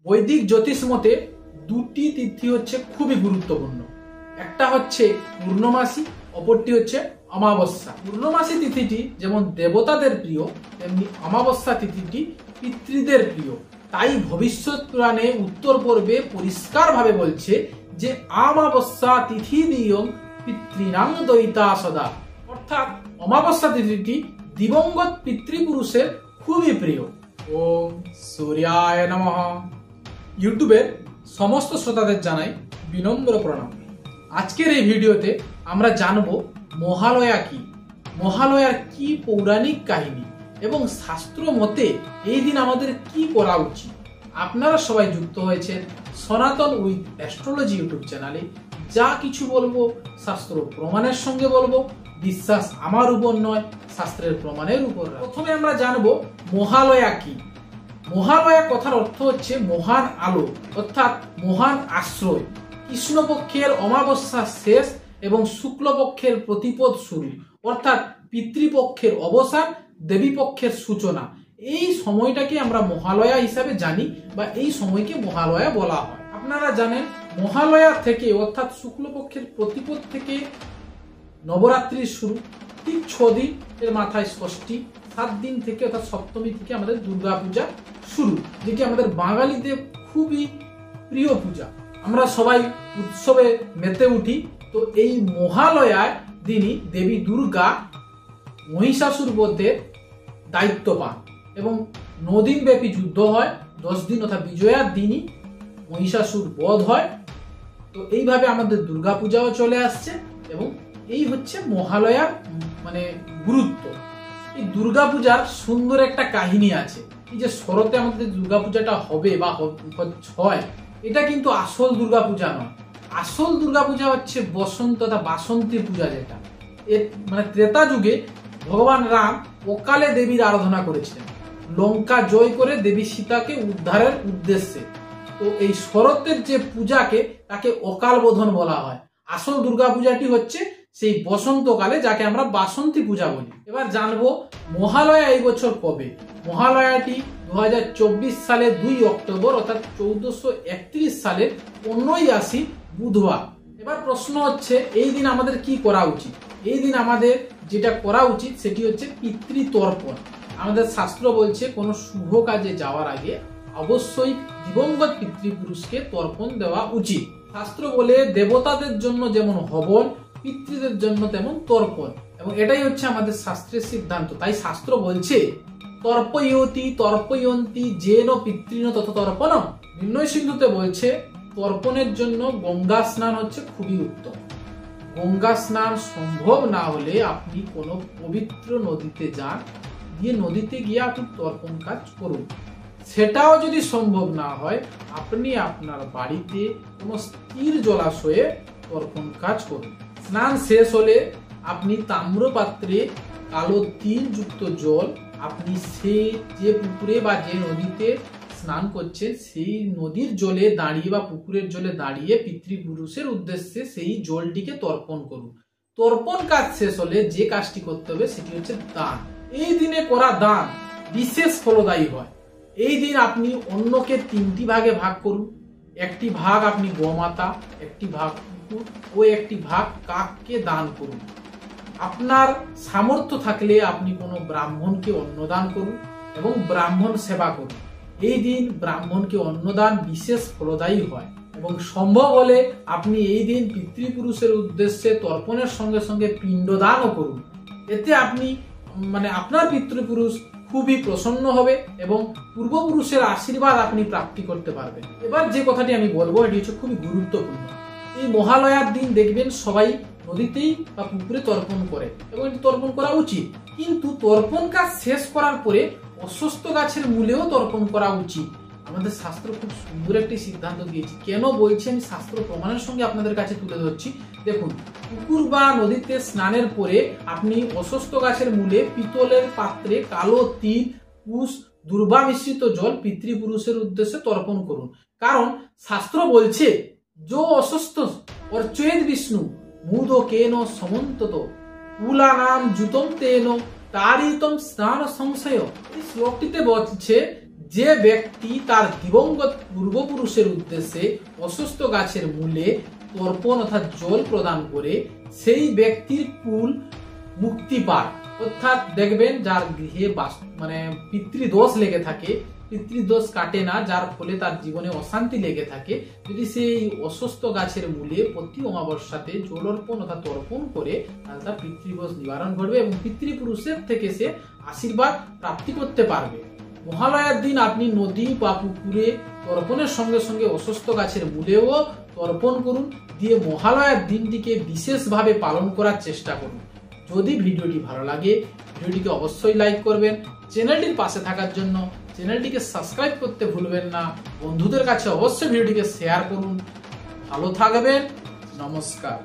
বৈদিক জ্যোতিষ মতে দুটি তিথি হচ্ছে খুবই গুরুত্বপূর্ণ। একটা হচ্ছে পূর্ণমাসী, অপরটি হচ্ছে অমাবস্যা। পূর্ণমাসী তিথিটি যেমন দেবতাদের প্রিয়, তেমনি অমাবস্যা তিথিটি পিতৃদের প্রিয়। তাই ভবিষ্যৎ পুরাণে উত্তর পর্বে পরিষ্কারভাবে বলছে যে অমাবস্যা তিথি দিয়ং পিতৃনাং দয়িতা সদা, অর্থাৎ অমাবস্যা তিথিটি দিবঙ্গত পিতৃপুরুষের খুবই প্রিয়। ওম সূর্যায় নমঃ। ইউটিউবের সমস্ত শ্রোতাদের জানাই বিনম্র প্রণাম। আজকের এই ভিডিওতে আমরা জানব মহালয়া কি, মহালয়ার কি পৌরাণিক কাহিনী এবং শাস্ত্র মতে এই দিন আমাদের কি করা উচিত। আপনারা সবাই যুক্ত হয়েছেন সনাতন উইথ অ্যাস্ট্রোলজি ইউটিউব চ্যানেলে। যা কিছু বলবো শাস্ত্র প্রমাণের সঙ্গে বলবো, বিশ্বাস আমার উপর নয়, শাস্ত্রের প্রমাণের উপর। প্রথমে আমরা জানবো মহালয়া কি। মহালয়া কথার অর্থ হচ্ছে মহান আলো, অর্থাৎ মহান আশ্রয়। কৃষ্ণপক্ষের অমাবস্যা শেষ এবং শুক্লপক্ষের প্রতিপদ শুরু, অর্থাৎ পিতৃপক্ষের অবসান, দেবীপক্ষের সূচনা। এই সময়টাকে আমরা মহালয়া হিসাবে জানি বা এই সময়কে মহালয়া বলা হয়। আপনারা জানেন মহালয়া থেকে অর্থাৎ শুক্লপক্ষের প্রতিপদ থেকে নবরাত্রির শুরু, ঠিক 6 দিন এর মাথায় ষষ্ঠী, 7 দিন থেকে অর্থাৎ সপ্তমী থেকে আমাদের দুর্গা পূজা শুরু, যেটি আমাদের বাঙালিদের খুবই প্রিয় পূজা। আমরা সবাই উৎসবে মেতে উঠি। তো এই মহালয়ার দিনই দেবী দুর্গা মহিষাসুর বধের দায়িত্ব পান এবং 9 দিন ব্যাপী যুদ্ধ হয়। 10 দিন অর্থাৎ বিজয়ার দিনই মহিষাসুর বধ হয়। তো এইভাবে আমাদের দুর্গা পূজাও চলে আসছে এবং এই হচ্ছে মহালয়ার গুরুত্ব। এই দুর্গা পূজার সুন্দর একটা কাহিনী আছে। এই যে শরতে আমাদের দুর্গা পূজাটা হবে বা হয়, এটা কিন্তু আসল দুর্গা পূজা নয়। আসল দুর্গা পূজা হচ্ছে বসন্ত বা বাসন্তী পূজা, যেটা ত্রেতা যুগে ভগবান রাম অকালে দেবীর আরাধনা করেছিলেন লঙ্কা জয় করে দেবী সীতাকে উদ্ধারের উদ্দেশ্যে। তো এই শরতের যে পূজাকে তাকে অকাল বোধন বলা হয়। আসল দুর্গা পূজাটি হচ্ছে সেই বসন্তকালে, যাকে আমরা বাসন্তী পূজা বলি। এবার জানবো মহালয়া এই বছর কবে। মহালয়াটি 2024 সালের 2 অক্টোবর অর্থাৎ 1431 সালের 15ই আশ্বিন বুধবার। এবার প্রশ্ন হচ্ছে এই দিন আমাদের কি করা উচিত। এই দিন আমাদের যেটা করা উচিত সেটি হচ্ছে পিতৃতর্পণ। আমাদের শাস্ত্র বলছে কোনো শুভ কাজে যাওয়ার আগে অবশ্যই দিবঙ্গত পিতৃপুরুষকে তর্পণ দেওয়া উচিত। শাস্ত্র বলে দেবতাদের জন্য যেমন হবন, পিতৃদের জন্য তেমন তর্পণ, এবং এটাই হচ্ছে আমাদের শাস্ত্রের সিদ্ধান্ত। তাই শাস্ত্র বলছে তর্পয়তি তর্পয়ন্তি যেন পিতৃণ তত তর্পণম। নির্ণয় সিন্ধুতে বলছে তর্পণের জন্য গঙ্গা স্নান হচ্ছে খুবই উত্তম। গঙ্গা স্নান সম্ভব না হলে আপনি কোনো পবিত্র নদীতে যান, গিয়ে নদীতে গিয়ে আপনি তর্পণ কাজ করুন। সেটাও যদি সম্ভব না হয়, আপনি আপনার বাড়িতে কোনো স্থির জলাশয়ে তর্পণ কাজ করুন। স্নান শেষ হলে আপনি তাম্র পাত্রে কালো তিল যুক্ত জল আপনি যে পুকুরে বা যে নদীতে স্নান করছেন সেই নদীর জলে দাঁড়িয়ে বা পুকুরের জলে দাঁড়িয়ে পিতৃপুরুষের উদ্দেশ্যে সেই জলটিকে তর্পণ করুন। তর্পণ কাজ শেষ হলে যে কাজটি করতে হবে সেটি হচ্ছে দান। এই দিনে করা দান বিশেষ ফলদায়ী হয়। এই দিন আপনি অন্যকে 3টি ভাগে ভাগ করুন। একটি ভাগ আপনি গোমাতা, একটি ভাগ কুকুর ও একটি ভাগ কাককে দান করুন। আপনার সামর্থ্য থাকলে আপনি কোনো ব্রাহ্মণকে অন্নদান করুন এবং ব্রাহ্মণ সেবা করুন। এই দিন ব্রাহ্মণকে অন্নদান বিশেষ ফলদায়ী হয় এবং সম্ভব হলে আপনি এই দিন পিতৃপুরুষের উদ্দেশ্যে তর্পণের সঙ্গে সঙ্গে পিণ্ডদানও করুন। এতে আপনি আপনার পিতৃপুরুষ খুবই প্রসন্ন হবে এবং পূর্বপুরুষের আশীর্বাদ আপনি প্রাপ্তি করতে পারবেন। এবার যে কথাটি আমি বলবো এটি হচ্ছে খুবই গুরুত্বপূর্ণ। এই মহালয়ার দিন দেখবেন সবাই নদীতেই বা পুকুরে তর্পণ করে এবং এটি তর্পণ করা উচিত। কিন্তু তর্পণ কাজ শেষ করার পরে অশ্বত্থ গাছের মূলেও তর্পণ করা উচিত। আমাদের শাস্ত্র খুব সুন্দর একটি সিদ্ধান্ত দিয়েছে। কেন বলছি আমি শাস্ত্র প্রমাণের সঙ্গে আপনাদের কাছে তুলে ধরছি। দেখুন, পুকুর বা নদীতে স্নানের পরে আপনি অশ্বত্থ গাছের মূলে পিতলের পাত্রে কালো তিল, কুশ, দুর্বা মিশ্রিত জল পিতৃপুরুষের উদ্দেশ্যে তর্পণ করুন। কারণ শাস্ত্র বলছে যো অশ্বত্থ অর্চয়েদ বিষ্ণু মুদ কেন সমন্তত কুলানাম জুতম তেন তারিতম স্নান সংশয়। এই শ্লোকটিতে বলছে যে ব্যক্তি তার দিবঙ্গত পূর্বপুরুষের উদ্দেশ্যে অসুস্থ গাছের মূলে তর্পণ অর্থাৎ জল প্রদান করে সেই ব্যক্তির কুল মুক্তি পায়। অর্থাৎ দেখবেন যার গৃহে পিতৃদোষ লেগে থাকে, পিতৃদোষ কাটে না, যার ফলে তার জীবনে অশান্তি লেগে থাকে, যদি সেই অসুস্থ গাছের মূলে প্রতি অমাবস্যাতে জল অর্পণ অর্থাৎ তর্পণ করে, তাহলে তার পিতৃদোষ নিবারণ ঘটবে এবং পিতৃপুরুষের থেকে সে আশীর্বাদ প্রাপ্তি করতে পারবে। মহালয়ার দিন আপনি নদী বা পুকুরে তর্পণের সঙ্গে সঙ্গে অসুস্থ গাছের মূলেও তর্পণ করুন, দিয়ে মহালয়ার দিনটিকে বিশেষভাবে পালন করার চেষ্টা করুন। যদি ভিডিওটি ভালো লাগে ভিডিওটিকে অবশ্যই লাইক করবেন, চ্যানেলটির পাশে থাকার জন্য চ্যানেলটিকে সাবস্ক্রাইব করতে ভুলবেন না, বন্ধুদের কাছে অবশ্যই ভিডিওটিকে শেয়ার করুন। ভালো থাকবেন, নমস্কার।